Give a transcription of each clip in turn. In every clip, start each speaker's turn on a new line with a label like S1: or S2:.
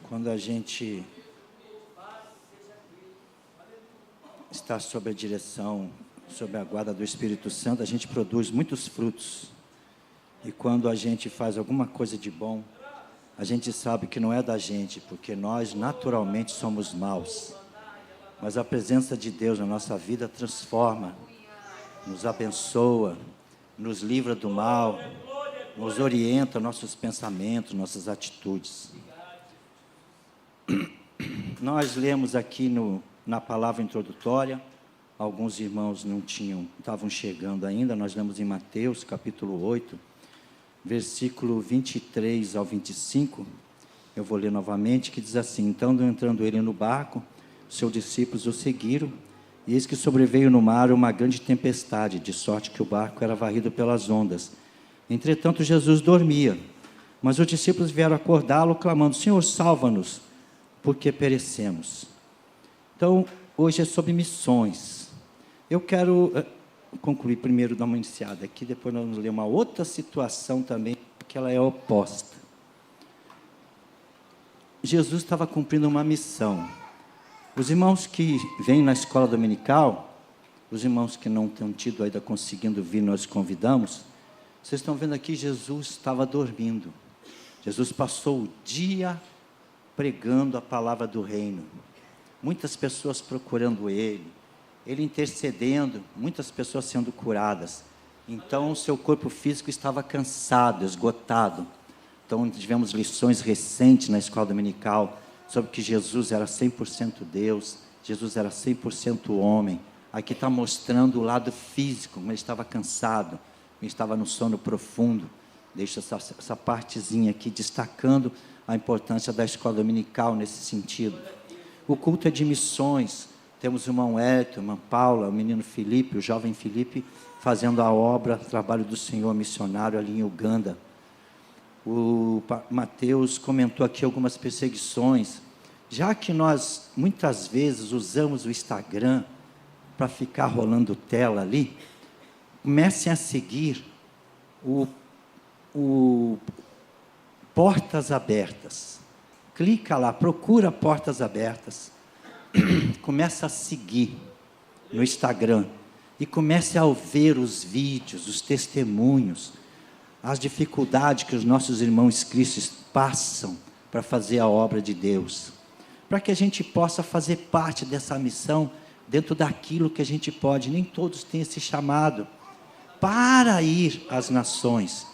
S1: Quando a gente está sob a direção, sob a guarda do Espírito Santo, a gente produz muitos frutos. E quando a gente faz alguma coisa de bom, a gente sabe que não é da gente, porque nós naturalmente somos maus. Mas a presença de Deus na nossa vida transforma, nos abençoa, nos livra do mal, nos orienta nossos pensamentos, nossas atitudes. Nós lemos aqui na palavra introdutória, alguns irmãos estavam chegando ainda, nós lemos em Mateus capítulo 8, versículo 23 ao 25, eu vou ler novamente, que diz assim: então, entrando ele no barco, seus discípulos o seguiram, e eis que sobreveio no mar uma grande tempestade, de sorte que o barco era varrido pelas ondas. Entretanto, Jesus dormia, mas os discípulos vieram acordá-lo, clamando: Senhor, salva-nos, porque perecemos. Então, hoje é sobre missões. Eu quero concluir primeiro, dar uma iniciada aqui, depois nós vamos ler uma outra situação também, que ela é oposta. Jesus estava cumprindo uma missão. Os irmãos que vêm na escola dominical, os irmãos que não têm tido ainda conseguindo vir, nós convidamos. Vocês estão vendo aqui, Jesus estava dormindo. Jesus passou o dia pregando a palavra do reino. Muitas pessoas procurando ele intercedendo, muitas pessoas sendo curadas. Então, o seu corpo físico estava cansado, esgotado. Então, tivemos lições recentes na escola dominical sobre que Jesus era 100% Deus, Jesus era 100% homem. Aqui está mostrando o lado físico, como ele estava cansado, ele estava no sono profundo. Deixa essa partezinha aqui destacando a importância da escola dominical nesse sentido. O culto é de missões. Temos o irmão Hélio, a irmã Paula, o menino Felipe, o jovem Felipe, fazendo a obra, o trabalho do Senhor missionário ali em Uganda. O Mateus comentou aqui algumas perseguições. Já que nós, muitas vezes, usamos o Instagram para ficar rolando tela ali, comecem a seguir o Portas Abertas. Clica lá, procura Portas Abertas. Começa a seguir no Instagram e comece a ver os vídeos, os testemunhos, as dificuldades que os nossos irmãos cristãos passam para fazer a obra de Deus, para que a gente possa fazer parte dessa missão dentro daquilo que a gente pode. Nem todos têm esse chamado para ir às nações,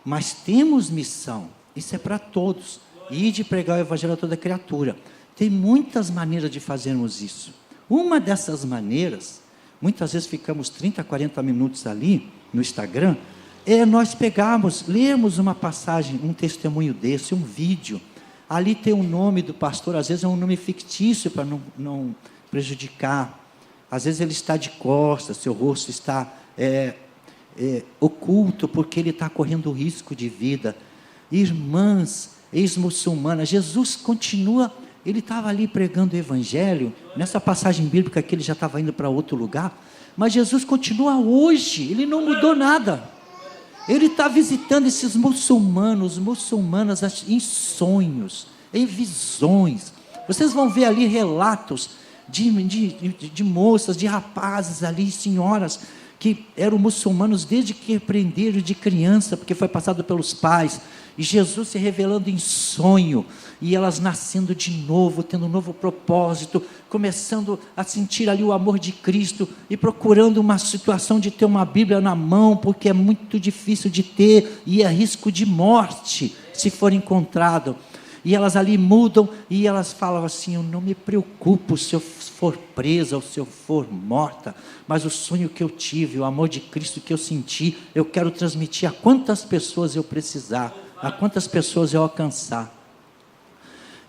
S1: mas temos missão, isso é para todos, ir de pregar o evangelho a toda criatura. Tem muitas maneiras de fazermos isso. Uma dessas maneiras, muitas vezes ficamos 30, 40 minutos ali no Instagram, é nós lermos uma passagem, um testemunho desse, um vídeo. Ali tem o nome do pastor, às vezes é um nome fictício para não prejudicar. Às vezes ele está de costas, seu rosto está oculto, porque ele está correndo risco de vida. Irmãs, ex-muçulmanas, Jesus continua. Ele estava ali pregando o evangelho, nessa passagem bíblica que ele já estava indo para outro lugar, mas Jesus continua hoje, ele não mudou nada. Ele está visitando esses muçulmanas em sonhos, em visões. Vocês vão ver ali relatos de moças, de rapazes ali, senhoras, que eram muçulmanos desde que aprenderam de criança, porque foi passado pelos pais, e Jesus se revelando em sonho, e elas nascendo de novo, tendo um novo propósito, começando a sentir ali o amor de Cristo, e procurando uma situação de ter uma Bíblia na mão, porque é muito difícil de ter, e é risco de morte, se for encontrado. E elas ali mudam, e elas falam assim: eu não me preocupo se eu for presa ou se eu for morta, mas o sonho que eu tive, o amor de Cristo que eu senti, eu quero transmitir a quantas pessoas eu precisar, a quantas pessoas eu alcançar.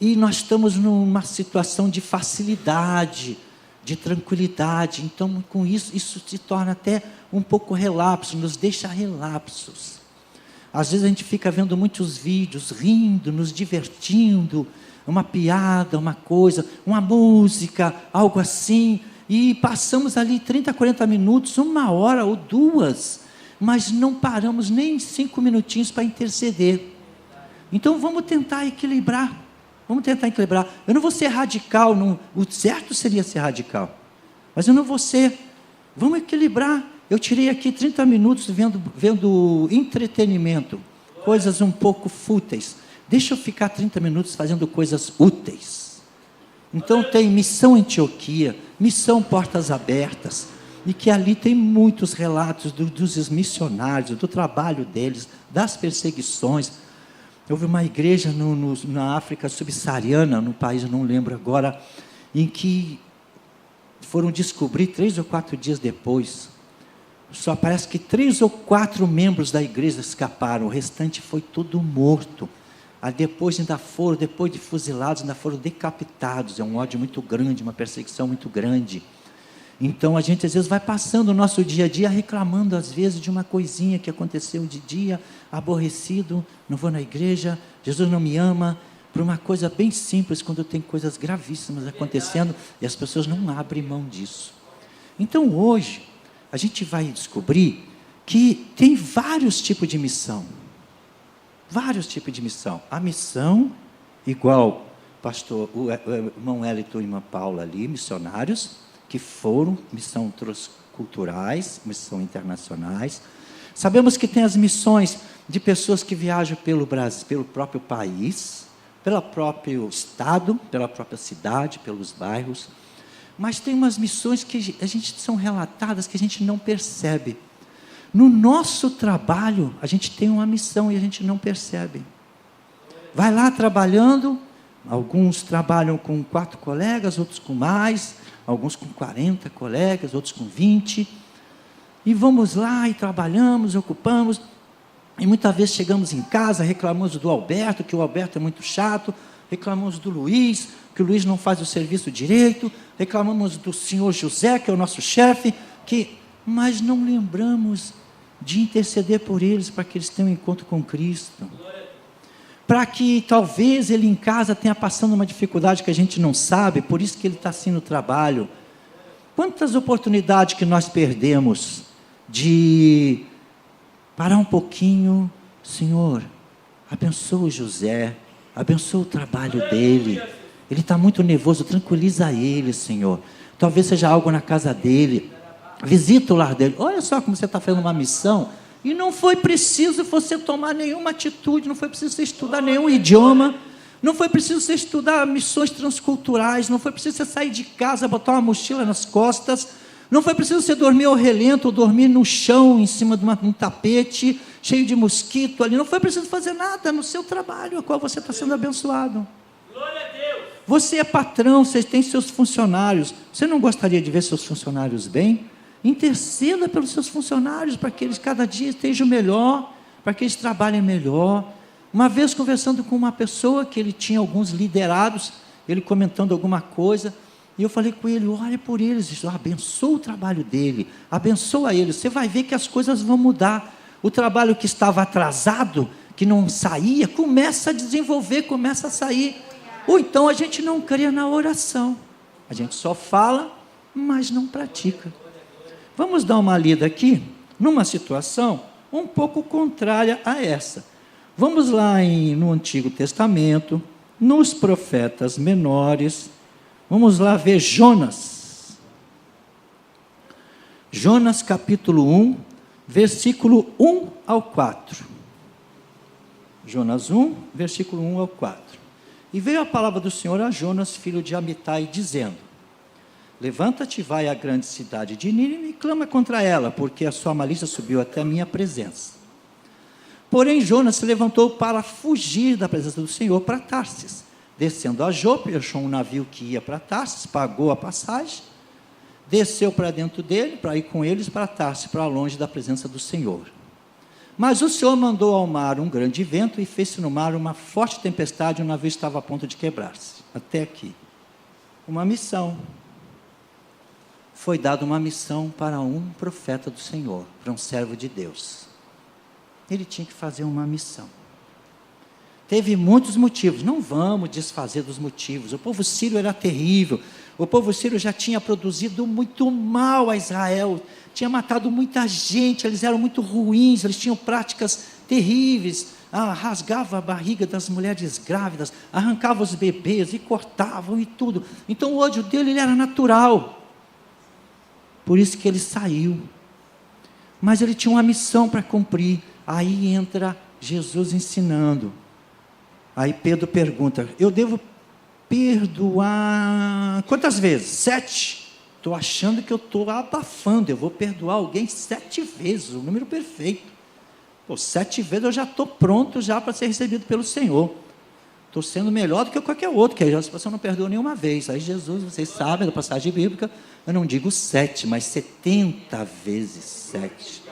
S1: E nós estamos numa situação de facilidade, de tranquilidade. Então, com isso se torna até um pouco relapso, nos deixa relapsos. Às vezes a gente fica vendo muitos vídeos, rindo, nos divertindo, uma piada, uma coisa, uma música, algo assim, e passamos ali 30, 40 minutos, 1 hora ou 2, mas não paramos nem 5 minutinhos para interceder. Então vamos tentar equilibrar. Vamos tentar equilibrar. Eu não vou ser radical, não, o certo seria ser radical. Mas eu não vou ser. Vamos equilibrar. Eu tirei aqui 30 minutos vendo entretenimento, coisas um pouco fúteis. Deixa eu ficar 30 minutos fazendo coisas úteis. Então tem Missão Antioquia, Missão Portas Abertas, e que ali tem muitos relatos dos missionários, do trabalho deles, das perseguições. Houve uma igreja na África subsaariana, no país, eu não lembro agora, em que foram descobrir 3 ou 4 dias depois. Só parece que 3 ou 4 membros da igreja escaparam, o restante foi todo morto. Aí depois de fuzilados, ainda foram decapitados. É um ódio muito grande, uma perseguição muito grande. Então a gente às vezes vai passando o nosso dia a dia reclamando às vezes de uma coisinha que aconteceu de dia, aborrecido, não vou na igreja, Jesus não me ama, por uma coisa bem simples, quando tem coisas gravíssimas acontecendo e as pessoas não abrem mão disso. Então hoje a gente vai descobrir que tem vários tipos de missão. Vários tipos de missão. A missão, igual pastor, o irmão Wellington e a irmã Paula ali, missionários, que foram, missão transculturais, missão internacionais. Sabemos que tem as missões de pessoas que viajam pelo Brasil, pelo próprio país, pelo próprio estado, pela própria cidade, pelos bairros. Mas tem umas missões que a gente são relatadas que a gente não percebe. No nosso trabalho, a gente tem uma missão e a gente não percebe. Vai lá trabalhando, alguns trabalham com 4 colegas, outros com mais, alguns com 40 colegas, outros com 20. E vamos lá e trabalhamos, ocupamos. E muitas vezes chegamos em casa, reclamamos do Alberto, que o Alberto é muito chato, reclamamos do Luiz, que o Luiz não faz o serviço direito, reclamamos do senhor José, que é o nosso chefe, mas não lembramos de interceder por eles, para que eles tenham um encontro com Cristo. Para que talvez ele em casa tenha passando uma dificuldade que a gente não sabe, por isso que ele está assim no trabalho. Quantas oportunidades que nós perdemos de parar um pouquinho, Senhor, abençoa o José, abençoa o trabalho dele, ele está muito nervoso, tranquiliza ele, Senhor. Talvez seja algo na casa dele, visita o lar dele. Olha só como você está fazendo uma missão, e não foi preciso você tomar nenhuma atitude, não foi preciso você estudar nenhum idioma, não foi preciso você estudar missões transculturais, não foi preciso você sair de casa, botar uma mochila nas costas, não foi preciso você dormir ao relento, ou dormir no chão, em cima de um tapete, cheio de mosquito ali, não foi preciso fazer nada no seu trabalho, a qual você está sendo abençoado.
S2: Glória a Deus.
S1: Você é patrão, você tem seus funcionários, você não gostaria de ver seus funcionários bem? Interceda pelos seus funcionários, para que eles cada dia estejam melhor, para que eles trabalhem melhor. Uma vez conversando com uma pessoa, que ele tinha alguns liderados, ele comentando alguma coisa, e eu falei com ele, olha por eles, abençoa o trabalho dele, abençoa ele, você vai ver que as coisas vão mudar. O trabalho que estava atrasado, que não saía, começa a desenvolver, começa a sair. Ou então a gente não crê na oração, a gente só fala, mas não pratica. Vamos dar uma lida aqui, numa situação um pouco contrária a essa. Vamos lá no Antigo Testamento, nos profetas menores, vamos lá ver Jonas. Jonas capítulo 1, versículo 1 ao 4. Jonas 1, versículo 1 ao 4. E veio a palavra do Senhor a Jonas, filho de Amitai, dizendo: levanta-te, vai à grande cidade de Nínive e clama contra ela, porque a sua malícia subiu até a minha presença. Porém Jonas se levantou para fugir da presença do Senhor para Tarsis. Descendo a Jope, achou um navio que ia para Tarsis, pagou a passagem, desceu para dentro dele, para ir com eles para Tarsis, para longe da presença do Senhor. Mas o Senhor mandou ao mar um grande vento, e fez-se no mar uma forte tempestade, e o navio estava a ponto de quebrar-se. Até aqui. Uma missão. Foi dada uma missão para um profeta do Senhor, para um servo de Deus. Ele tinha que fazer uma missão. Teve muitos motivos, não vamos desfazer dos motivos. O povo sírio era terrível, o povo sírio já tinha produzido muito mal a Israel, tinha matado muita gente, eles eram muito ruins, eles tinham práticas terríveis, rasgavam a barriga das mulheres grávidas, arrancavam os bebês e cortavam e tudo. Então o ódio dele ele era natural. Por isso que ele saiu. Mas ele tinha uma missão para cumprir. Aí entra Jesus ensinando. Aí Pedro pergunta, eu devo perdoar quantas vezes? 7. Estou achando que eu estou abafando, eu vou perdoar alguém 7 vezes, o número perfeito. 7 vezes eu já estou pronto já para ser recebido pelo Senhor. Estou sendo melhor do que qualquer outro, que aí você não perdoa nenhuma vez. Aí Jesus, vocês sabem da passagem bíblica, eu não digo 7, mas 70 vezes 7.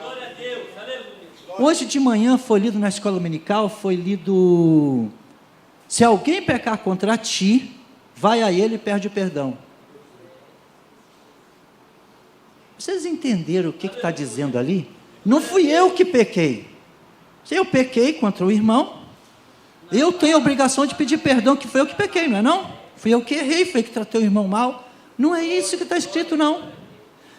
S1: Hoje de manhã foi lido na escola dominical, foi lido, se alguém pecar contra ti, vai a ele e perde o perdão. Vocês entenderam o que está dizendo ali? Não fui eu que pequei. Se eu pequei contra o irmão, eu tenho a obrigação de pedir perdão, que foi eu que pequei, não é não? Fui eu que errei, foi eu que tratei o irmão mal. Não é isso que está escrito, não.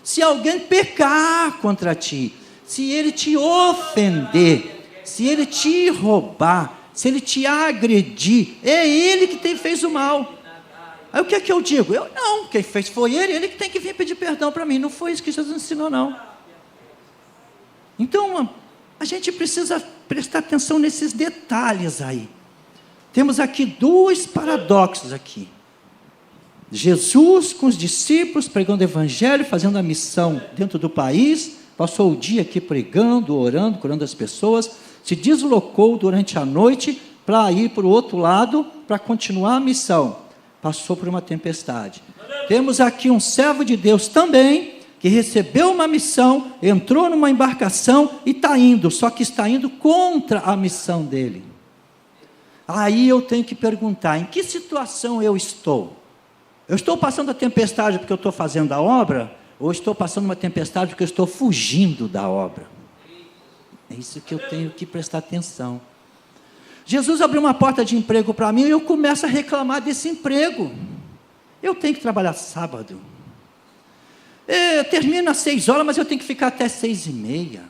S1: Se alguém pecar contra ti, se ele te ofender, se ele te roubar, se ele te agredir, é ele que fez o mal. Aí o que é que eu digo? Eu não, quem fez foi ele que tem que vir pedir perdão para mim. Não foi isso que Jesus ensinou, não. Então, a gente precisa prestar atenção nesses detalhes aí. Temos aqui 2 paradoxos aqui. Jesus com os discípulos, pregando o evangelho, fazendo a missão dentro do país, passou o dia aqui pregando, orando, curando as pessoas, se deslocou durante a noite para ir para o outro lado, para continuar a missão. Passou por uma tempestade. Temos aqui um servo de Deus também, que recebeu uma missão, entrou numa embarcação e está indo, só que está indo contra a missão dele. Aí eu tenho que perguntar, em que situação eu estou? Eu estou passando a tempestade porque eu estou fazendo a obra, ou estou passando uma tempestade porque eu estou fugindo da obra? É isso que eu tenho que prestar atenção. Jesus abriu uma porta de emprego para mim e eu começo a reclamar desse emprego. Eu tenho que trabalhar sábado. Eu termino às 6 horas, mas eu tenho que ficar até 6:30.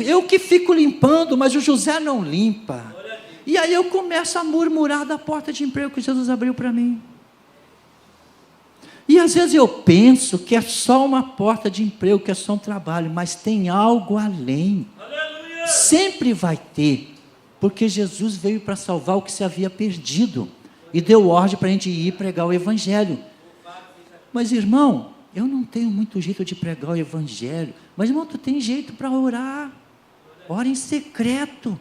S1: Eu que fico limpando, mas o José não limpa. E aí eu começo a murmurar da porta de emprego que Jesus abriu para mim. E às vezes eu penso que é só uma porta de emprego, que é só um trabalho, mas tem algo além. Aleluia! Sempre vai ter. Porque Jesus veio para salvar o que se havia perdido, e deu ordem para a gente ir pregar o evangelho. Mas irmão, eu não tenho muito jeito de pregar o evangelho. Mas irmão, tu tem jeito para orar. Ora em secreto.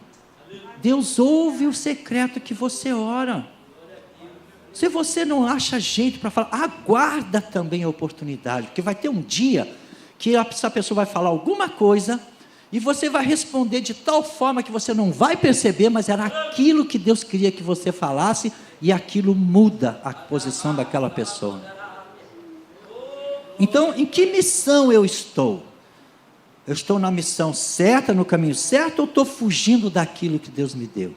S1: Deus ouve o secreto que você ora. Se você não acha jeito para falar, aguarda também a oportunidade, porque vai ter um dia que essa pessoa vai falar alguma coisa e você vai responder de tal forma que você não vai perceber, mas era aquilo que Deus queria que você falasse, e aquilo muda a posição daquela pessoa. Então, em que missão eu estou? Eu estou na missão certa, no caminho certo, ou estou fugindo daquilo que Deus me deu?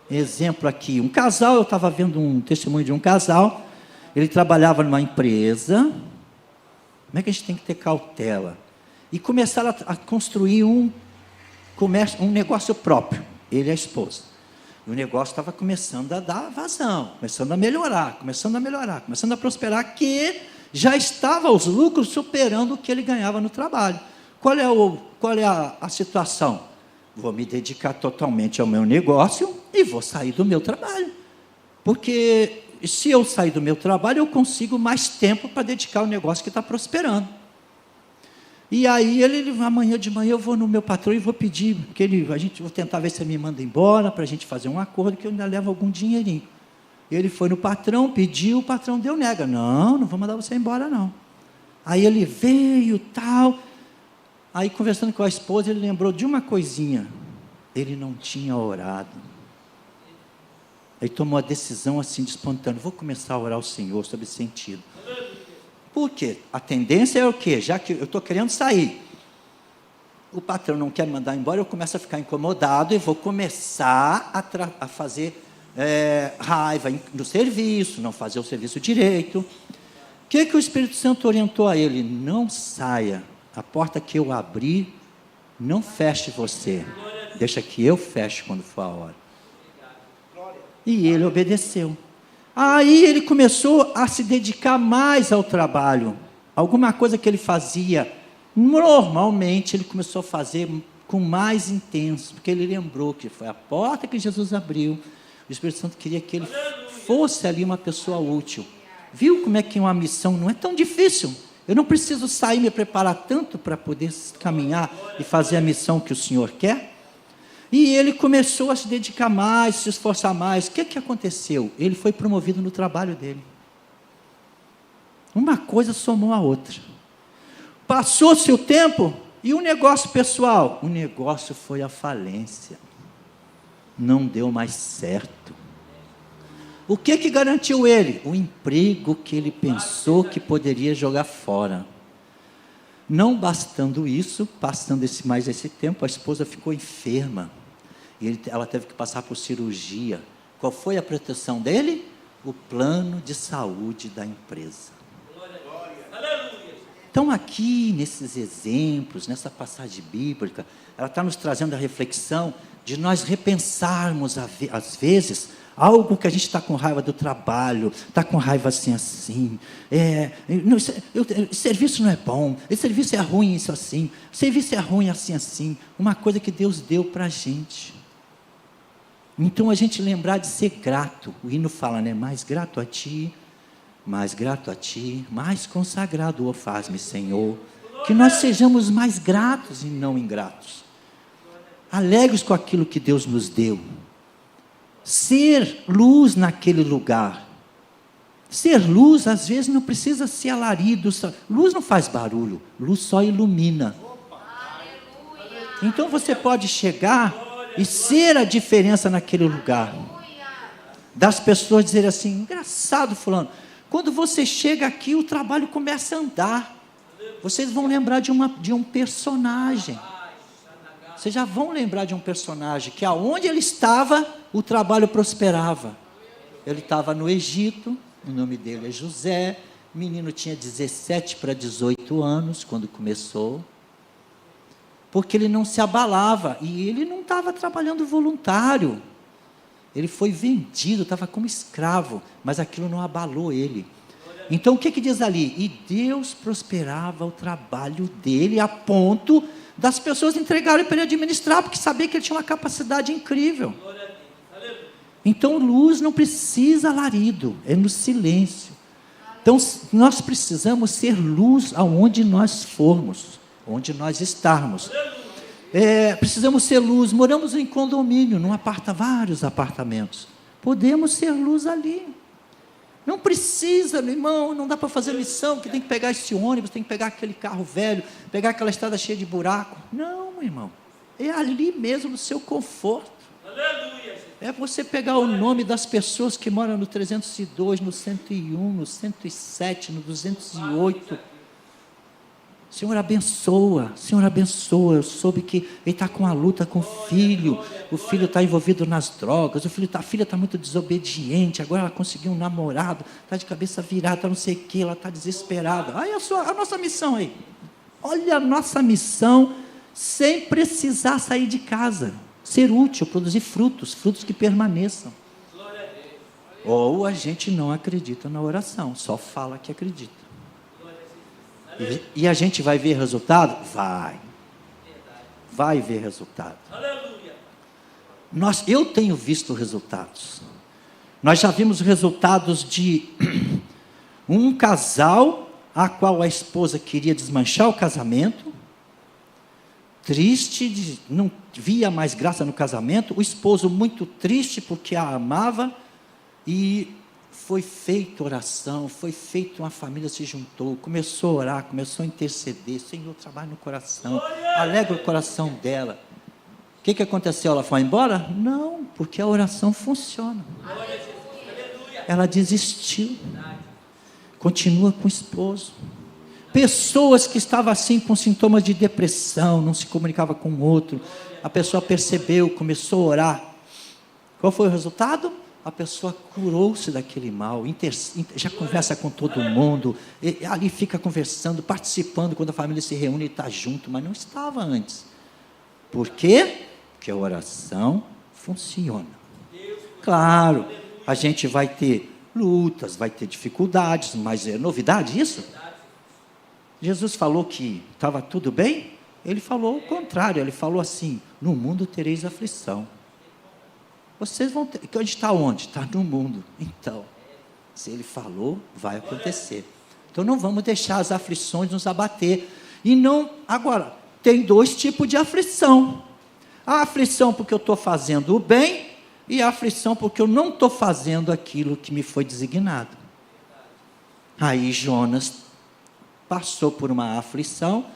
S1: Exemplo aqui, um casal, eu estava vendo um testemunho de um casal, ele trabalhava numa empresa. Como é que a gente tem que ter cautela? E começaram a construir um negócio próprio, ele e a esposa. E o negócio estava começando a dar vazão, começando a melhorar, começando a prosperar, que já estava os lucros superando o que ele ganhava no trabalho. Qual é a situação? Vou me dedicar totalmente ao meu negócio e vou sair do meu trabalho. Porque se eu sair do meu trabalho, eu consigo mais tempo para dedicar ao negócio que está prosperando. E aí amanhã de manhã eu vou no meu patrão e vou pedir, vou tentar ver se ele me manda embora, para a gente fazer um acordo, que eu ainda levo algum dinheirinho. Ele foi no patrão, pediu, o patrão deu nega. Não vou mandar você embora não. Aí ele veio, tal. Aí conversando com a esposa, ele lembrou de uma coisinha. Ele não tinha orado. Aí tomou a decisão assim, de espontâneo, vou começar a orar ao Senhor sobre esse sentido. Por quê? A tendência é o quê? Já que eu estou querendo sair, o patrão não quer me mandar embora, eu começo a ficar incomodado e vou começar a fazer raiva no serviço, não fazer o serviço direito. O que o Espírito Santo orientou a ele? Não saia, a porta que eu abri, não feche você. deixa que eu feche quando for a hora. E ele obedeceu. Aí ele começou a se dedicar mais ao trabalho. Alguma coisa que ele fazia normalmente, ele começou a fazer com mais intenso, porque ele lembrou que foi a porta que Jesus abriu. O Espírito Santo queria que ele fosse ali uma pessoa útil. Viu como é que uma missão não é tão difícil? Eu não preciso sair e me preparar tanto para poder caminhar e fazer a missão que o Senhor quer. E ele começou a se dedicar mais, se esforçar mais. O que aconteceu? Ele foi promovido no trabalho dele. Uma coisa somou a outra. Passou-se o tempo e o negócio pessoal? O negócio foi à falência. Não deu mais certo. O que garantiu ele? O emprego que ele pensou que poderia jogar fora. Não bastando isso, passando mais esse tempo, a esposa ficou enferma. E ela teve que passar por cirurgia. Qual foi a proteção dele? O plano de saúde da empresa. Então aqui, nesses exemplos, nessa passagem bíblica, ela está nos trazendo a reflexão de nós repensarmos, às vezes, algo que a gente está com raiva do trabalho, está com raiva assim, serviço não é bom, esse serviço é ruim, isso assim, serviço é ruim, assim, uma coisa que Deus deu para a gente. Então a gente lembrar de ser grato, o hino fala, né, mais grato a ti, mais consagrado, faz-me, Senhor, que nós sejamos mais gratos e não ingratos, alegres com aquilo que Deus nos deu, ser luz naquele lugar. Ser luz, às vezes, não precisa ser alarido. Luz não faz barulho, luz só ilumina. Então você pode chegar e ser a diferença naquele lugar. Das pessoas dizerem assim, engraçado fulano, quando você chega aqui, o trabalho começa a andar. Vocês vão lembrar de um personagem. Vocês já vão lembrar de um personagem que aonde ele estava, o trabalho prosperava. Ele estava no Egito, o nome dele é José, o menino tinha 17 para 18 anos quando começou, porque ele não se abalava, e ele não estava trabalhando voluntário, ele foi vendido, estava como escravo, mas aquilo não abalou ele. Então o que diz ali? E Deus prosperava o trabalho dele a ponto das pessoas entregarem para ele administrar, porque sabia que ele tinha uma capacidade incrível. Então luz não precisa alarido, é no silêncio. Então nós precisamos ser luz aonde nós formos, onde nós estarmos. Precisamos ser luz. Moramos em condomínio, vários apartamentos, podemos ser luz ali. Não precisa, meu irmão, não dá para fazer missão, que tem que pegar esse ônibus, tem que pegar aquele carro velho, pegar aquela estrada cheia de buraco. Não, meu irmão, é ali mesmo no seu conforto. É você pegar o nome das pessoas que moram no 302, no 101, no 107, no 208. Senhor abençoa, eu soube que ele está com a luta com o filho está envolvido nas drogas, a filha está muito desobediente, agora ela conseguiu um namorado, está de cabeça virada, está não sei o que, ela está desesperada. Aí a nossa missão aí, olha a nossa missão, sem precisar sair de casa, ser útil, produzir frutos que permaneçam. Ou a gente não acredita na oração, só fala que acredita. E a gente vai ver resultado? Vai ver resultado. Eu tenho visto resultados. Nós já vimos resultados de um casal a qual a esposa queria desmanchar o casamento, triste, não via mais graça no casamento, o esposo muito triste porque a amava, e foi feita oração, foi feita, uma família se juntou, começou a orar, começou a interceder, Senhor, trabalha no coração, alegra o coração dela. O que aconteceu? Ela foi embora? Não, porque a oração funciona. Ela desistiu, continua com o esposo. Pessoas que estavam assim com sintomas de depressão, não se comunicava com o outro, a pessoa percebeu, começou a orar. Qual foi o resultado? A pessoa curou-se daquele mal, já conversa com todo mundo, ali fica conversando, participando, quando a família se reúne e está junto, mas não estava antes. Por quê? Porque a oração funciona. Claro, a gente vai ter lutas, vai ter dificuldades, mas é novidade isso? Jesus falou que estava tudo bem? Ele falou o contrário, ele falou assim: no mundo tereis aflição. Vocês vão ter, que a gente está onde? Está no mundo. Então, se ele falou, vai acontecer. Então não vamos deixar as aflições nos abater. E não, agora, tem dois tipos de aflição. A aflição porque eu estou fazendo o bem, e a aflição porque eu não estou fazendo aquilo que me foi designado. Aí Jonas passou por uma aflição.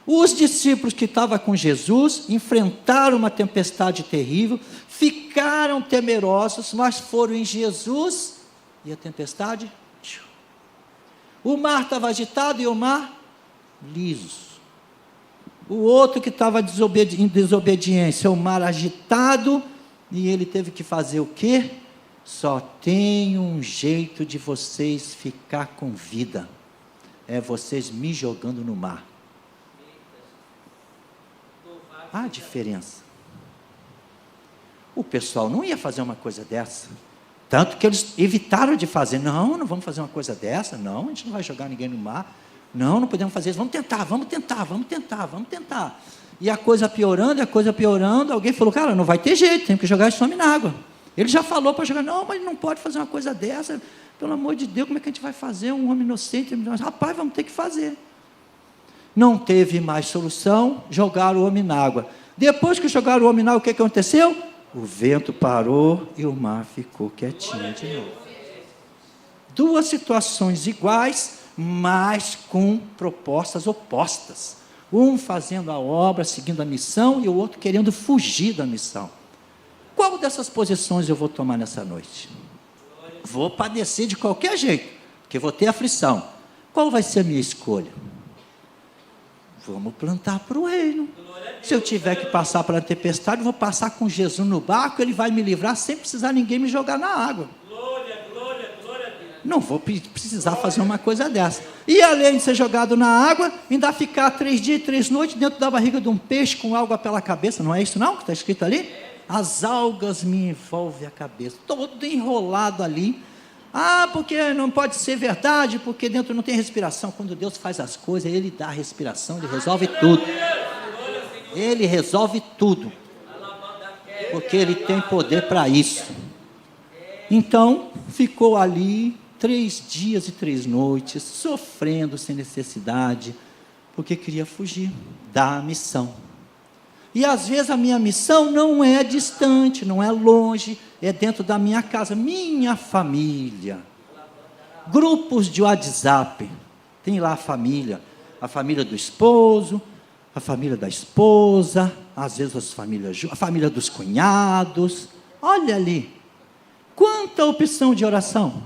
S1: Os discípulos que estavam com Jesus enfrentaram uma tempestade terrível, ficaram temerosos, mas foram em Jesus, e a tempestade? O mar estava agitado e o mar liso. O outro que estava em desobediência, o mar agitado, e ele teve que fazer o quê? Só tem um jeito de vocês ficar com vida, é vocês me jogando no mar. Há diferença. O pessoal não ia fazer uma coisa dessa, tanto que eles evitaram de fazer. Não vamos fazer uma coisa dessa, não, a gente não vai jogar ninguém no mar, não podemos fazer isso, vamos tentar. E a coisa piorando, alguém falou: cara, não vai ter jeito, tem que jogar esse homem na água. Ele já falou para jogar, não, mas não pode fazer uma coisa dessa, pelo amor de Deus, como é que a gente vai fazer? Um homem inocente, rapaz, vamos ter que fazer. Não teve mais solução, jogaram o homem na água. Depois que jogaram o homem na água, o que aconteceu? O vento parou e o mar ficou quietinho de novo. Duas situações iguais, mas com propostas opostas. Um fazendo a obra, seguindo a missão, e o outro querendo fugir da missão. Qual dessas posições eu vou tomar nessa noite? Vou padecer de qualquer jeito, porque vou ter aflição. Qual vai ser a minha escolha? Vamos plantar para o reino. Se eu tiver que passar pela tempestade, vou passar com Jesus no barco, ele vai me livrar sem precisar ninguém me jogar na água. Não vou precisar fazer uma coisa dessa. E além de ser jogado na água, ainda ficar 3 dias e 3 noites dentro da barriga de um peixe com alga pela cabeça. Não é isso não que está escrito ali? As algas me envolvem a cabeça, todo enrolado ali. Porque não pode ser verdade, porque dentro não tem respiração. Quando Deus faz as coisas, Ele dá a respiração, Ele resolve tudo. Ele resolve tudo, porque Ele tem poder para isso. Então, ficou ali 3 dias e 3 noites, sofrendo sem necessidade, porque queria fugir da missão. E às vezes a minha missão não é distante, não é longe, é dentro da minha casa, minha família. Grupos de WhatsApp, tem lá a família do esposo, a família da esposa, às vezes a família dos cunhados. Olha ali, quanta opção de oração,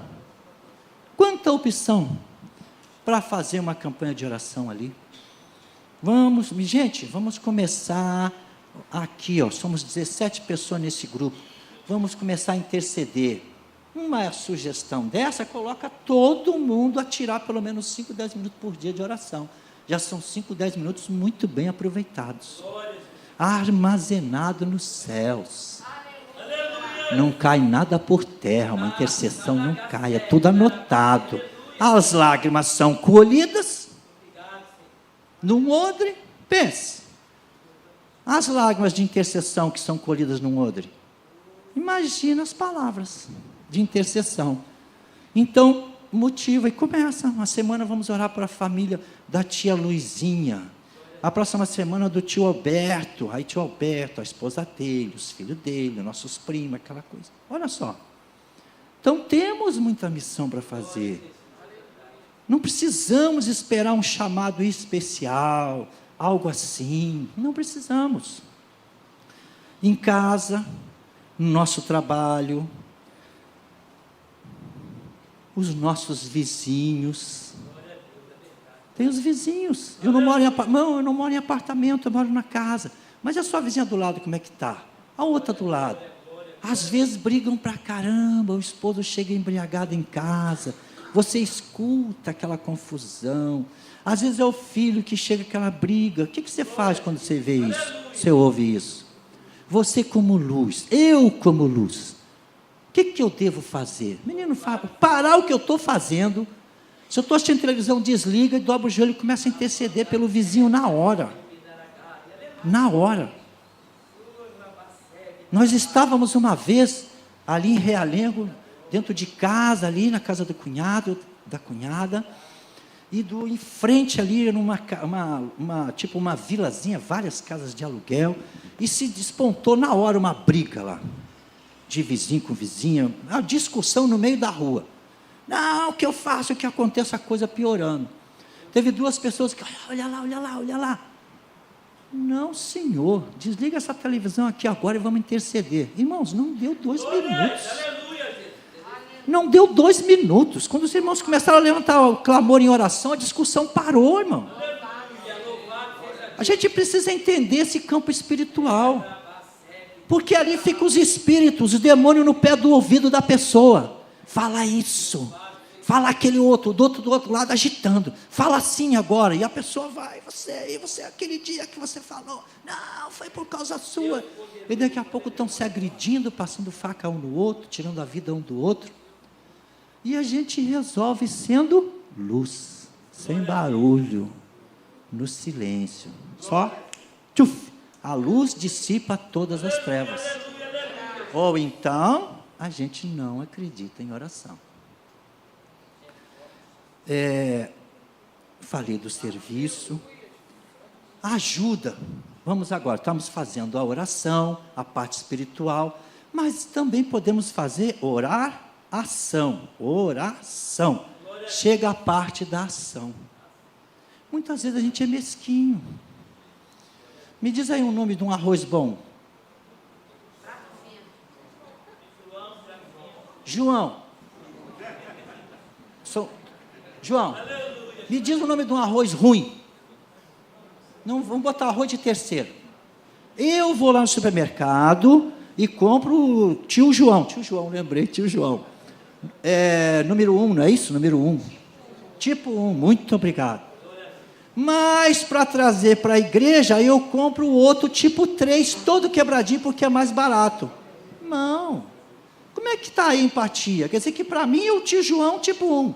S1: quanta opção para fazer uma campanha de oração ali. Gente, vamos começar aqui, somos 17 pessoas nesse grupo, vamos começar a interceder. Uma sugestão dessa, coloca todo mundo a tirar pelo menos 5, 10 minutos por dia de oração. Já são 5, 10 minutos muito bem aproveitados, armazenado nos céus. Não cai nada por terra, uma intercessão não cai, é tudo anotado. As lágrimas são colhidas num odre. Pense, as lágrimas de intercessão que são colhidas num odre, imagina as palavras de intercessão. Então, motiva e começa. Uma semana vamos orar para a família da tia Luizinha, a próxima semana do tio Alberto, aí tio Alberto, a esposa dele, os filhos dele, nossos primos, aquela coisa. Olha só, então temos muita missão para fazer. Não precisamos esperar um chamado especial, algo assim, não precisamos. Em casa, no nosso trabalho, os nossos vizinhos. Tem os vizinhos. Eu não moro em apartamento, eu moro na casa. Mas a sua vizinha do lado, como é que está? A outra do lado. Às vezes brigam pra caramba, o esposo chega embriagado em casa, você escuta aquela confusão. Às vezes é o filho que chega aquela briga. O que você faz quando você vê isso? Você ouve isso? Você como luz, eu como luz. O que eu devo fazer? Menino, parar o que eu estou fazendo. Se eu estou assistindo televisão, desliga, dobra o joelho e começa a interceder pelo vizinho na hora. Na hora. Nós estávamos uma vez ali em Realengo, dentro de casa, ali na casa do cunhado, da cunhada, e em frente ali, tipo uma vilazinha, várias casas de aluguel, e se despontou na hora uma briga lá, de vizinho com vizinha, uma discussão no meio da rua. Não, o que eu faço, o que acontece, a coisa piorando. Teve duas pessoas que, olha lá. Não, senhor, desliga essa televisão aqui agora e vamos interceder. Irmãos, não deu 2 minutos. Não deu 2 minutos. Quando os irmãos começaram a levantar o clamor em oração, a discussão parou, irmão. A gente precisa entender esse campo espiritual. Porque ali ficam os espíritos, os demônios no pé do ouvido da pessoa. Fala isso. Fala aquele outro, do outro lado agitando. Fala assim agora. E a pessoa vai, você, aquele dia que você falou, não, foi por causa sua. E daqui a pouco estão se agredindo, passando faca um no outro, tirando a vida um do outro. E a gente resolve sendo luz, sem barulho, no silêncio. Só, tchuf, a luz dissipa todas as trevas. Ou então, a gente não acredita em oração. Falei do serviço, ajuda. Vamos agora, estamos fazendo a oração, a parte espiritual, mas também podemos fazer oração. Chega a parte da ação. Muitas vezes a gente é mesquinho. Me diz aí o nome de um arroz bom. João, me diz o nome de um arroz ruim. Não, vamos botar arroz de terceiro. Eu vou lá no supermercado e compro tio João, lembrei, tio João. Número 1, não é isso? Número 1. Tipo 1, muito obrigado. Mas para trazer para a igreja, eu compro o outro tipo 3, todo quebradinho, porque é mais barato. Não. Como é que está a empatia? Quer dizer que para mim é o tio João tipo 1.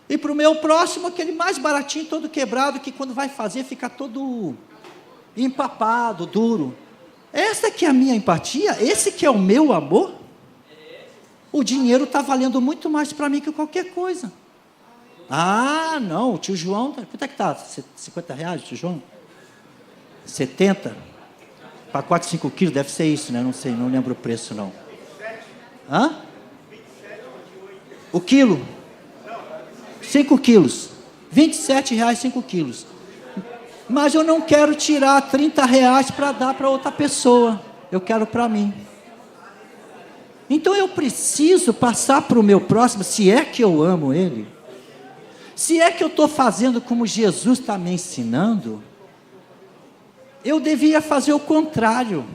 S1: E para o meu próximo, aquele mais baratinho, todo quebrado, que quando vai fazer, fica todo empapado, duro. Essa que é a minha empatia? Esse que é o meu amor? O dinheiro está valendo muito mais para mim que qualquer coisa. Ah, não, o tio João, quanto é que está? 50 reais, tio João? 70? Para 4, 5 quilos, deve ser isso, né? Não sei, não lembro o preço, não. Hã? O quilo? 5 quilos. 27 reais, 5 quilos. Mas eu não quero tirar 30 reais para dar para outra pessoa. Eu quero para mim. Então eu preciso passar para o meu próximo, se é que eu amo ele, se é que eu estou fazendo como Jesus está me ensinando, eu devia fazer o contrário.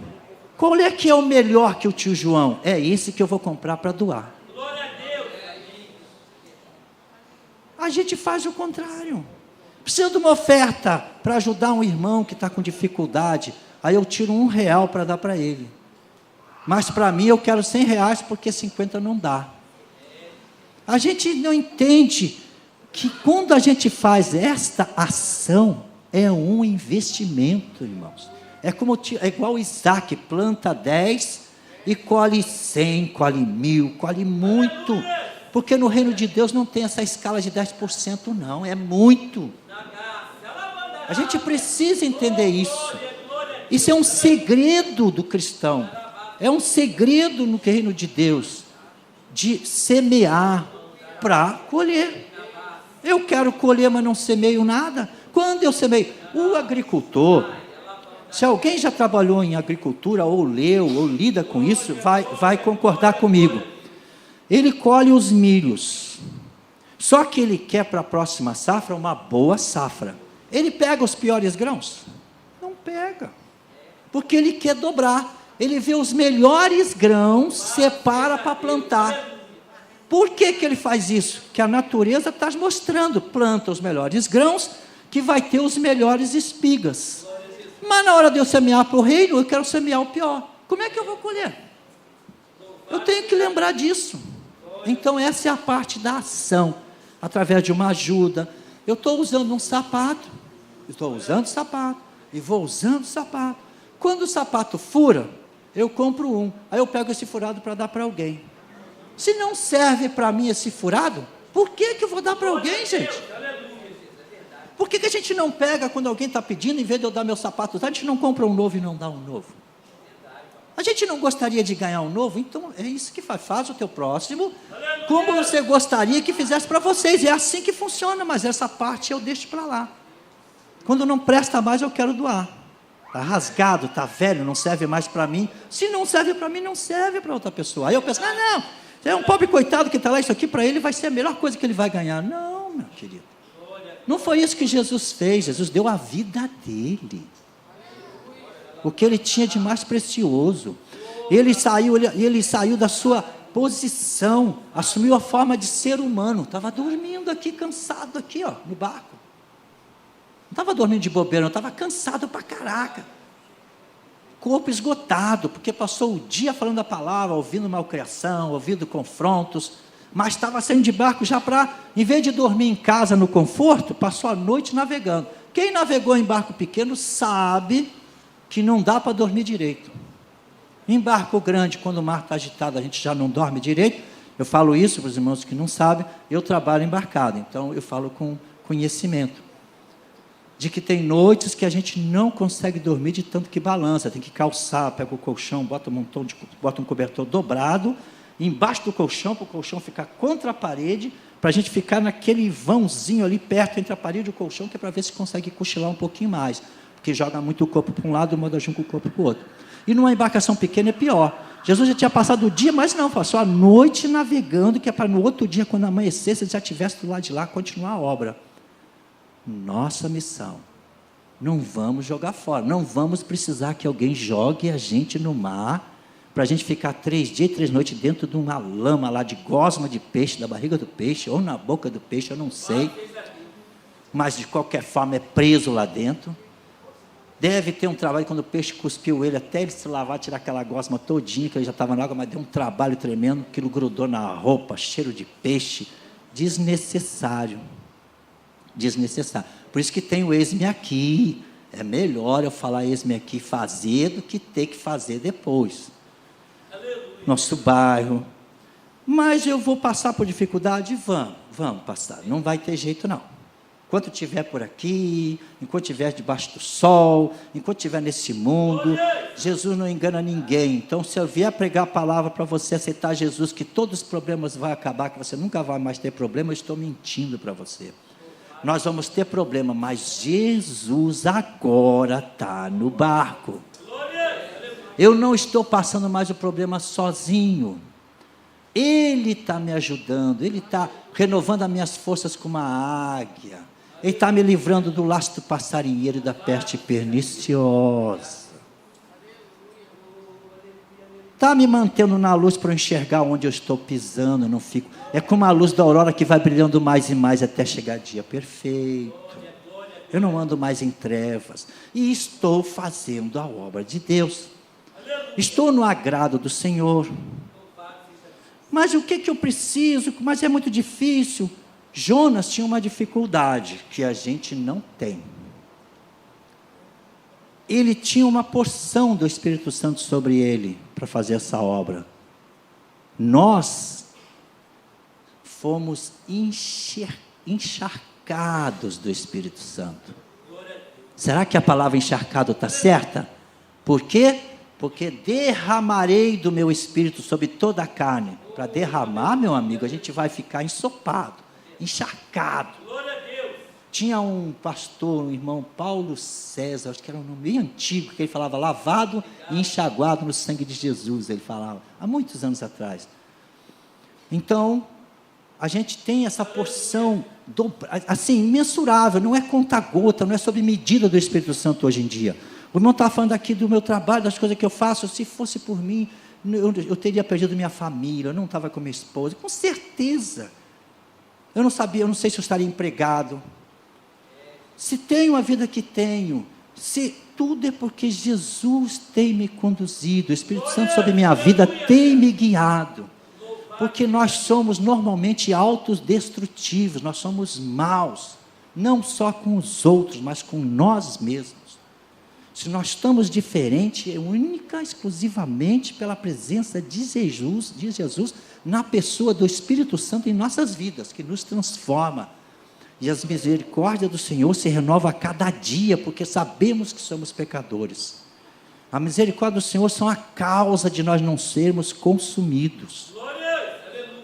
S1: Qual é que é o melhor que o tio João? É esse que eu vou comprar para doar. Glória a Deus. A gente faz o contrário. Preciso de uma oferta para ajudar um irmão que está com dificuldade. Aí eu tiro R$1 para dar para ele. Mas para mim eu quero R$100 porque 50 não dá. A gente não entende que quando a gente faz esta ação, é um investimento, irmãos. É igual Isaac, planta 10 e colhe 100, colhe 1000, colhe muito. Porque no reino de Deus não tem essa escala de 10% não, é muito. A gente precisa entender isso. Isso é um segredo do cristão. É um segredo no reino de Deus, de semear para colher. Eu quero colher, mas não semeio nada. Quando eu semeio? O agricultor, se alguém já trabalhou em agricultura, ou leu, ou lida com isso, vai concordar comigo. Ele colhe os milhos. Só que ele quer para a próxima safra uma boa safra. Ele pega os piores grãos? Não pega. Porque ele quer dobrar. Ele vê os melhores grãos, separa para plantar. Por que ele faz isso? Que a natureza está mostrando, planta os melhores grãos, que vai ter os melhores espigas. Mas na hora de eu semear para o reino, eu quero semear o pior. como é que eu vou colher? Eu tenho que lembrar disso. Então essa é a parte da ação, através de uma ajuda. Eu estou usando um sapato, estou usando sapato, e vou usando sapato. Quando o sapato fura, eu compro um, aí eu pego esse furado para dar para alguém. Se não serve para mim esse furado, por que eu vou dar para alguém, gente? Por que a gente não pega quando alguém está pedindo, em vez de eu dar meu sapato, a gente não compra um novo e não dá um novo? A gente não gostaria de ganhar um novo? Então é isso que faz o teu próximo, como você gostaria que fizesse para vocês. É assim que funciona, mas essa parte eu deixo para lá. Quando não presta mais, eu quero doar. Está rasgado, está velho, não serve mais para mim. Se não serve para mim, não serve para outra pessoa. Aí eu penso, não, é um pobre coitado que está lá, isso aqui para ele vai ser a melhor coisa que ele vai ganhar. Não, meu querido. Não foi isso que Jesus fez. Jesus deu a vida dele. O que ele tinha de mais precioso. Ele saiu da sua posição, assumiu a forma de ser humano. Estava dormindo aqui, cansado aqui, ó, no barco. Não estava dormindo de bobeira, não, estava cansado pra caraca. Corpo esgotado, porque passou o dia falando a palavra, ouvindo malcriação, ouvindo confrontos, mas estava saindo de barco já para, em vez de dormir em casa no conforto, passou a noite navegando. Quem navegou em barco pequeno sabe que não dá para dormir direito. Em barco grande, quando o mar está agitado, a gente já não dorme direito. Eu falo isso para os irmãos que não sabem, eu trabalho embarcado, então eu falo com conhecimento. De que tem noites que a gente não consegue dormir de tanto que balança, tem que calçar, pega o colchão, bota um cobertor dobrado, embaixo do colchão, para o colchão ficar contra a parede, para a gente ficar naquele vãozinho ali perto entre a parede e o colchão, que é para ver se consegue cochilar um pouquinho mais, porque joga muito o corpo para um lado e manda junto o corpo para o outro. E numa embarcação pequena é pior. Jesus já tinha passado o dia, mas não, passou a noite navegando, que é para no outro dia, quando amanhecesse, ele já estivesse do lado de lá, continuar a obra. Nossa missão, não vamos jogar fora, não vamos precisar que alguém jogue a gente no mar, para a gente ficar 3 dias e 3 noites dentro de uma lama lá de gosma de peixe, da barriga do peixe, ou na boca do peixe, eu não sei, mas de qualquer forma é preso lá dentro. Deve ter um trabalho, quando o peixe cuspiu ele, até ele se lavar, tirar aquela gosma todinha, que ele já estava na água, mas deu um trabalho tremendo, aquilo grudou na roupa, cheiro de peixe, desnecessário. Por isso que tem o eis-me aqui. É melhor eu falar eis-me aqui, fazer, do que ter que fazer depois. Aleluia. Nosso bairro. Mas eu vou passar por dificuldade? Vamos passar, não vai ter jeito não. Enquanto estiver por aqui, enquanto estiver debaixo do sol, enquanto estiver nesse mundo, Jesus não engana ninguém. Então, se eu vier pregar a palavra para você aceitar Jesus, que todos os problemas vão acabar, que você nunca vai mais ter problema, eu estou mentindo para você. Nós vamos ter problema, mas Jesus agora está no barco. Eu não estou passando mais o problema sozinho. Ele está me ajudando, Ele está renovando as minhas forças como uma águia. Ele está me livrando do laço do passarinheiro e da peste perniciosa. Está me mantendo na luz para eu enxergar onde eu estou pisando, eu não fico. É como a luz da aurora que vai brilhando mais e mais até chegar dia perfeito. Eu não ando mais em trevas. E estou fazendo a obra de Deus. Estou no agrado do Senhor. Mas o que eu preciso? Mas é muito difícil. Jonas tinha uma dificuldade que a gente não tem. Ele tinha uma porção do Espírito Santo sobre ele para fazer essa obra. Nós fomos encharcados do Espírito Santo. Será que a palavra encharcado está certa? Por quê? Porque derramarei do meu Espírito sobre toda a carne. Para derramar, meu amigo, a gente vai ficar ensopado, encharcado. Tinha um pastor, um irmão Paulo César, acho que era um nome bem antigo, que ele falava lavado e enxaguado no sangue de Jesus, ele falava, há muitos anos atrás. Então, a gente tem essa porção, assim, imensurável, não é conta-gota, não é sob medida do Espírito Santo hoje em dia. O irmão está falando aqui do meu trabalho, das coisas que eu faço, se fosse por mim, eu teria perdido minha família, eu não estava com minha esposa, com certeza. Eu não sei se eu estaria empregado. Se tenho a vida que tenho, Se tudo é porque Jesus tem me conduzido, o Espírito Santo sobre minha vida tem me guiado. Porque nós somos normalmente autodestrutivos, nós somos maus, não só com os outros, mas com nós mesmos. Se nós estamos diferentes, é única, exclusivamente pela presença de Jesus na pessoa do Espírito Santo em nossas vidas, que nos transforma. E as misericórdias do Senhor se renovam a cada dia, porque sabemos que somos pecadores. A misericórdia do Senhor são a causa de nós não sermos consumidos.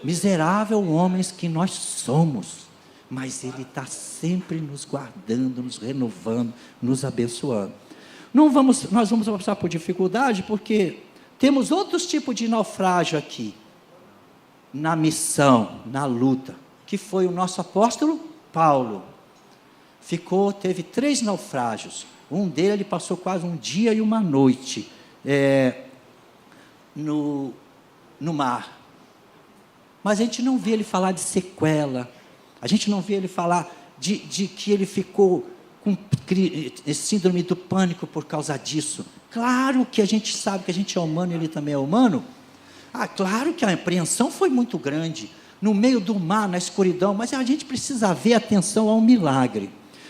S1: Miserável homens que nós somos, mas Ele está sempre nos guardando, nos renovando, nos abençoando. Nós vamos passar por dificuldade, porque temos outros tipos de naufrágio aqui, na missão, na luta, que foi o nosso apóstolo Paulo. Teve 3 naufrágios, um dele ele passou quase um dia e uma noite no mar. Mas a gente não vê ele falar de sequela, a gente não vê ele falar de que ele ficou com síndrome do pânico por causa disso. Claro que a gente sabe que a gente é humano e ele também é humano. Claro que a apreensão foi muito grande, no meio do mar, na escuridão, mas a gente precisa ver atenção ao milagre.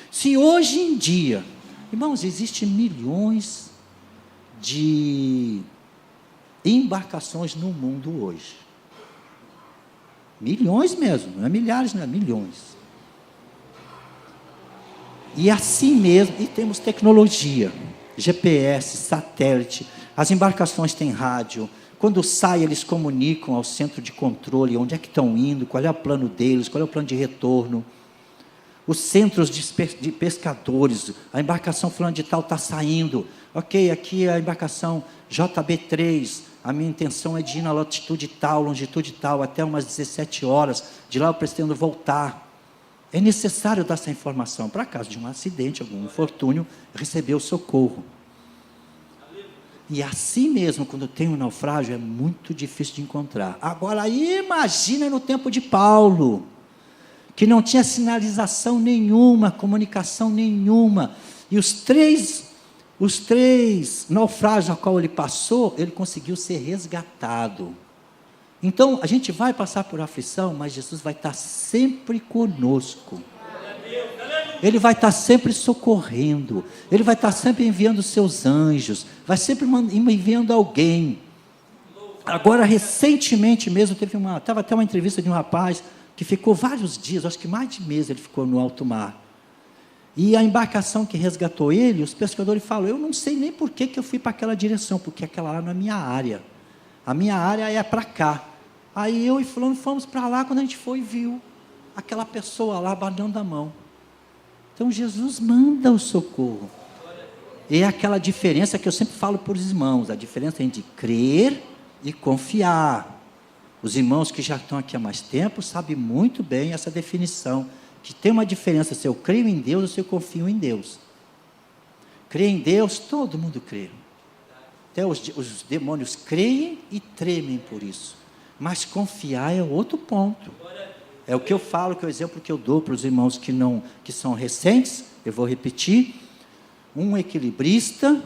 S1: Se hoje em dia, irmãos, existem milhões de embarcações no mundo hoje. Milhões mesmo, não é milhares, não é milhões. E assim mesmo, e temos tecnologia, GPS, satélite, as embarcações têm rádio, quando saem eles comunicam ao centro de controle, onde é que estão indo, qual é o plano deles, qual é o plano de retorno. Os centros de pescadores, a embarcação fulano de tal está saindo, ok, aqui é a embarcação JB3, a minha intenção é de ir na latitude tal, longitude tal, até umas 17 horas, de lá eu pretendo voltar. É necessário dar essa informação, para caso de um acidente, algum infortúnio, receber o socorro. E assim mesmo, quando tem um naufrágio, é muito difícil de encontrar. Agora, imagina no tempo de Paulo, que não tinha sinalização nenhuma, comunicação nenhuma, e os três naufrágios a qual ele passou, ele conseguiu ser resgatado. Então, a gente vai passar por aflição, mas Jesus vai estar sempre conosco. Ele vai estar sempre socorrendo, Ele vai estar sempre enviando os seus anjos, vai sempre enviando alguém. Agora, recentemente mesmo, estava até uma entrevista de um rapaz, que ficou vários dias, acho que mais de mês ele ficou no alto mar. E a embarcação que resgatou ele, os pescadores falam, eu não sei nem por que eu fui para aquela direção, porque aquela lá não é a minha área. A minha área é para cá. Aí eu e fulano fomos para lá, quando a gente foi, viu aquela pessoa lá abanando a mão. Então Jesus manda o socorro. É aquela diferença que eu sempre falo para os irmãos, a diferença entre crer e confiar. Os irmãos que já estão aqui há mais tempo sabem muito bem essa definição, que tem uma diferença se eu creio em Deus ou se eu confio em Deus. Crer em Deus, todo mundo crê. Até os demônios creem e tremem por isso. Mas confiar é outro ponto. É o que eu falo, que é o exemplo que eu dou para os irmãos que são recentes, eu vou repetir. Um equilibrista,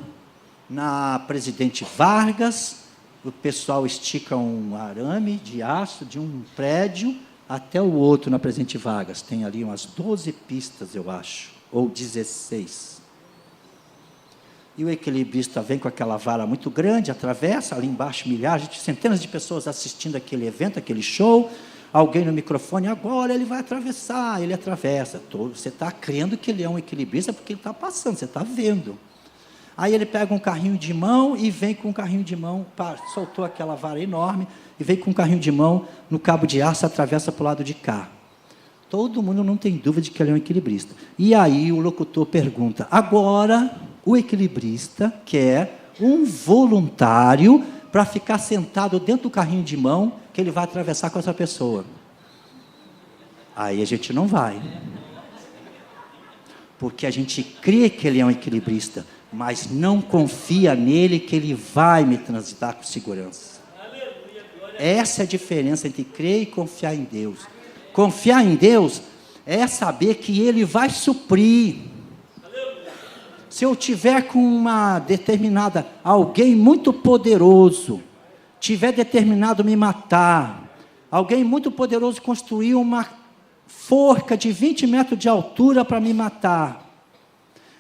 S1: na Presidente Vargas, o pessoal estica um arame de aço de um prédio até o outro na Presidente Vargas. Tem ali umas 12 pistas, eu acho, ou 16. E o equilibrista vem com aquela vara muito grande, atravessa, ali embaixo milhares, centenas de pessoas assistindo aquele evento, aquele show, alguém no microfone, agora ele vai atravessar, ele atravessa. Você está crendo que ele é um equilibrista porque ele está passando, você está vendo. Aí ele pega um carrinho de mão e vem com um carrinho de mão, soltou aquela vara enorme, e vem com um carrinho de mão no cabo de aço, atravessa para o lado de cá. Todo mundo não tem dúvida de que ele é um equilibrista. E aí o locutor pergunta, agora o equilibrista quer um voluntário para ficar sentado dentro do carrinho de mão que ele vai atravessar com essa pessoa. Aí a gente não vai. Porque a gente crê que ele é um equilibrista, mas não confia nele que ele vai me transitar com segurança. Essa é a diferença entre crer e confiar em Deus. Confiar em Deus é saber que Ele vai suprir. Se eu tiver com uma determinada, alguém muito poderoso, tiver determinado me matar, alguém muito poderoso construiu uma forca de 20 metros de altura para me matar,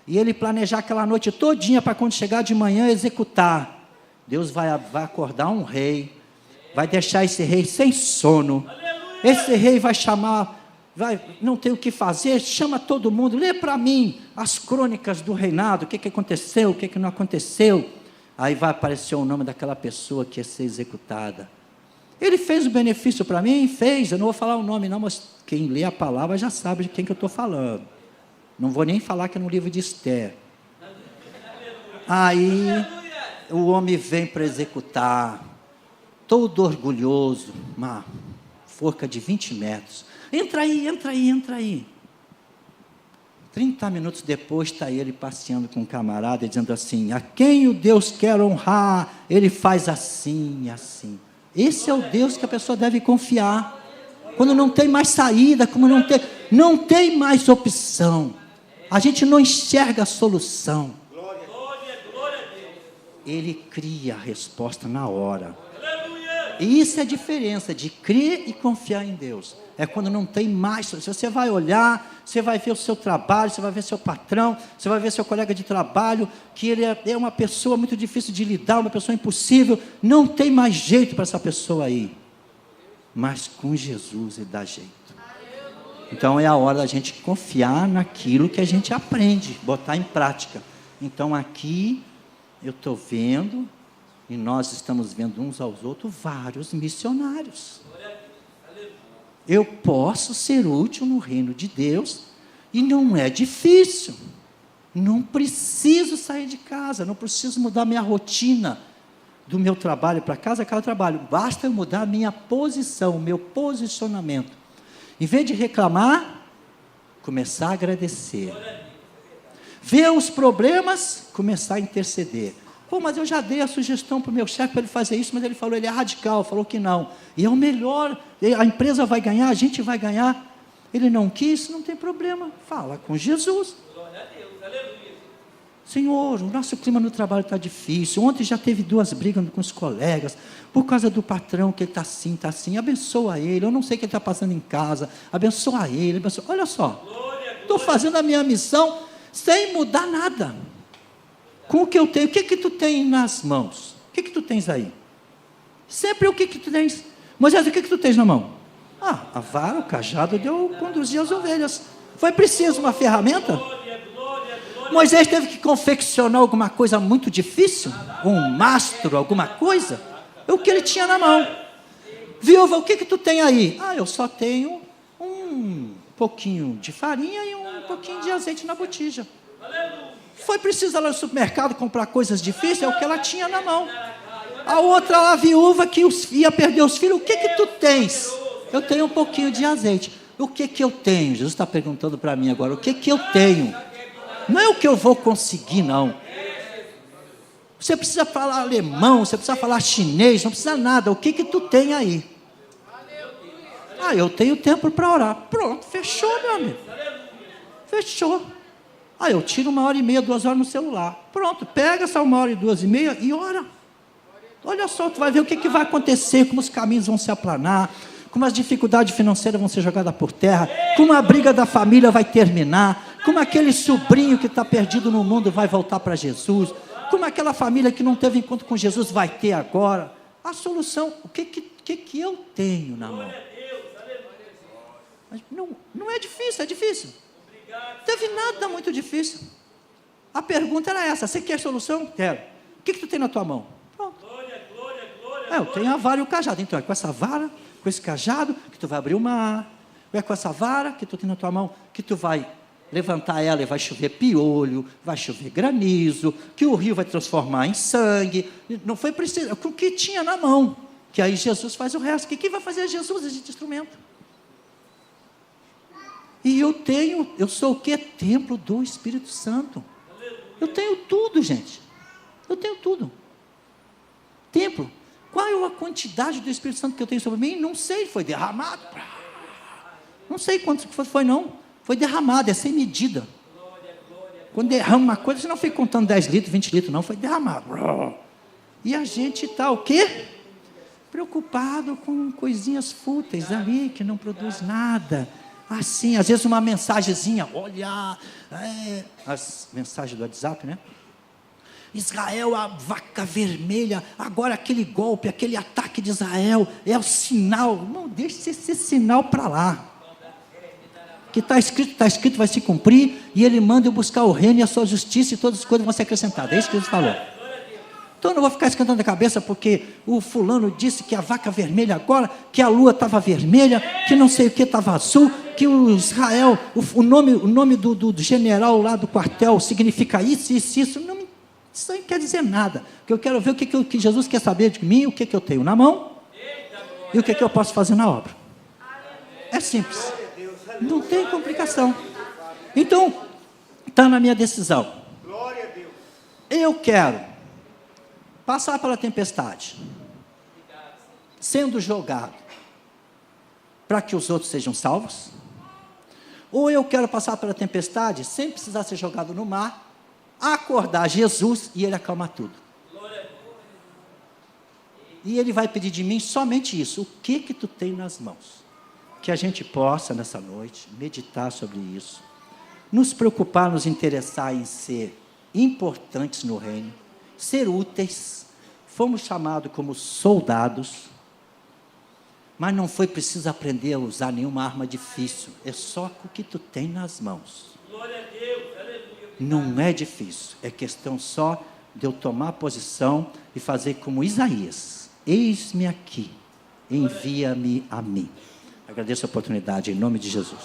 S1: e ele planejar aquela noite todinha para quando chegar de manhã executar, Deus vai acordar um rei, vai deixar esse rei sem sono, esse rei vai chamar, não tem o que fazer, chama todo mundo, lê para mim as crônicas do reinado, o que aconteceu, o que não aconteceu, aí vai aparecer o nome daquela pessoa que ia ser executada. Ele fez o benefício para mim? Fez, eu não vou falar o nome não, mas quem lê a palavra já sabe de quem que eu estou falando, não vou nem falar que é no livro de Esther. Aí o homem vem para executar, todo orgulhoso, uma forca de 20 metros, entra aí. 30 minutos depois está ele passeando com um camarada e dizendo assim, a quem o Deus quer honrar, ele faz assim e assim. Esse é o Deus que a pessoa deve confiar, quando não tem mais saída, como não tem mais opção, a gente não enxerga a solução, ele cria a resposta na hora. E isso é a diferença de crer e confiar em Deus. É quando não tem mais. Se você vai olhar, você vai ver o seu trabalho, você vai ver seu patrão, você vai ver seu colega de trabalho, que ele é uma pessoa muito difícil de lidar, uma pessoa impossível, não tem mais jeito para essa pessoa aí. Mas com Jesus ele dá jeito. Então é a hora da gente confiar naquilo que a gente aprende, botar em prática. Então aqui eu estou vendo, e nós estamos vendo uns aos outros vários missionários. Eu posso ser útil no reino de Deus, e não é difícil, não preciso sair de casa, não preciso mudar minha rotina, do meu trabalho para casa, cada trabalho, basta eu mudar a minha posição, o meu posicionamento, em vez de reclamar, começar a agradecer, ver os problemas, começar a interceder. Pô, mas eu já dei a sugestão para o meu chefe para ele fazer isso, mas ele falou, ele é radical, falou que não. E é o melhor, a empresa vai ganhar, a gente vai ganhar. Ele não quis, não tem problema, fala com Jesus. Senhor, o nosso clima no trabalho está difícil, ontem já teve 2 brigas com os colegas, por causa do patrão, que ele está assim, abençoa ele, eu não sei o que ele está passando em casa, abençoa ele, abençoa. Olha só, estou fazendo a minha missão, sem mudar nada, com o que eu tenho. O que tu tem nas mãos? O que tu tens aí? Sempre o que tu tens? Moisés, o que tu tens na mão? A vara, o cajado, deu conduzir as ovelhas. Foi preciso uma ferramenta? Moisés teve que confeccionar alguma coisa muito difícil? Um mastro, alguma coisa? É o que ele tinha na mão. Viúva, o que tu tem aí? Eu só tenho um pouquinho de farinha e um pouquinho de azeite na botija. Foi preciso ela ir no supermercado comprar coisas difíceis, é o que ela tinha na mão. A outra, a viúva que ia perder os filhos, o que tu tens? Eu tenho um pouquinho de azeite. O que eu tenho? Jesus está perguntando para mim agora, o que eu tenho? Não é o que eu vou conseguir, não. Você precisa falar alemão, você precisa falar chinês, não precisa nada. O que tu tem aí? Eu tenho tempo para orar. Pronto, fechou, meu amigo. Fechou. Eu tiro 1h30, 2 horas no celular. Pronto, pega essa 1h e 2h30 e ora. Olha só, tu vai ver o que vai acontecer, como os caminhos vão se aplanar, como as dificuldades financeiras vão ser jogadas por terra, como a briga da família vai terminar, como aquele sobrinho que está perdido no mundo vai voltar para Jesus, como aquela família que não teve encontro com Jesus vai ter agora. A solução, o que eu tenho na mão? Mas não é difícil, é difícil. Não teve nada muito difícil. A pergunta era essa, você quer solução? Quero. O que tu tem na tua mão? Pronto. Eu tenho a vara e o cajado. Então é com essa vara, com esse cajado, que tu vai abrir o mar. É com essa vara que tu tem na tua mão, que tu vai levantar ela e vai chover piolho, vai chover granizo, que o rio vai transformar em sangue. Não foi preciso, o que tinha na mão, que aí Jesus faz o resto. Quem vai fazer? Jesus, esse instrumento. E eu sou o quê? Templo do Espírito Santo. Eu tenho tudo, gente. Eu tenho tudo. Templo. Qual é a quantidade do Espírito Santo que eu tenho sobre mim? Não sei, foi derramado. Não sei quanto foi não. Foi derramado, é sem medida. Quando derrama uma coisa, você não fica contando 10 litros, 20 litros, não, foi derramar. E a gente está o quê? Preocupado com coisinhas fúteis ali, que não produz nada. Assim, às vezes uma mensagenzinha, olha, as mensagens do WhatsApp, né? Israel, a vaca vermelha, agora aquele golpe, aquele ataque de Israel, é o sinal. Não, deixe esse sinal para lá. Que está escrito, vai se cumprir, e ele manda eu buscar o reino e a sua justiça, e todas as coisas vão ser acrescentadas. É isso que ele falou. Então eu não vou ficar esquentando a cabeça, porque o fulano disse que a vaca vermelha agora, que a lua estava vermelha, que não sei o que estava azul, que o Israel, o nome do general lá do quartel significa isso, isso, isso. Não, isso não quer dizer nada. Porque eu quero ver o que Jesus quer saber de mim, o que eu tenho na mão, e o que eu posso fazer na obra. É simples. Não tem complicação. Então, está na minha decisão. Eu quero passar pela tempestade, sendo jogado, para que os outros sejam salvos, ou eu quero passar pela tempestade, sem precisar ser jogado no mar, acordar Jesus e ele acalma tudo. E ele vai pedir de mim somente isso: o que tu tem nas mãos? Que a gente possa, nessa noite, meditar sobre isso, nos preocupar, nos interessar em ser importantes no reino, ser úteis. Fomos chamados como soldados, mas não foi preciso aprender a usar nenhuma arma difícil, é só com o que tu tem nas mãos. Não é difícil, é questão só de eu tomar posição e fazer como Isaías: eis-me aqui, envia-me a mim. Agradeço a oportunidade, em nome de Jesus.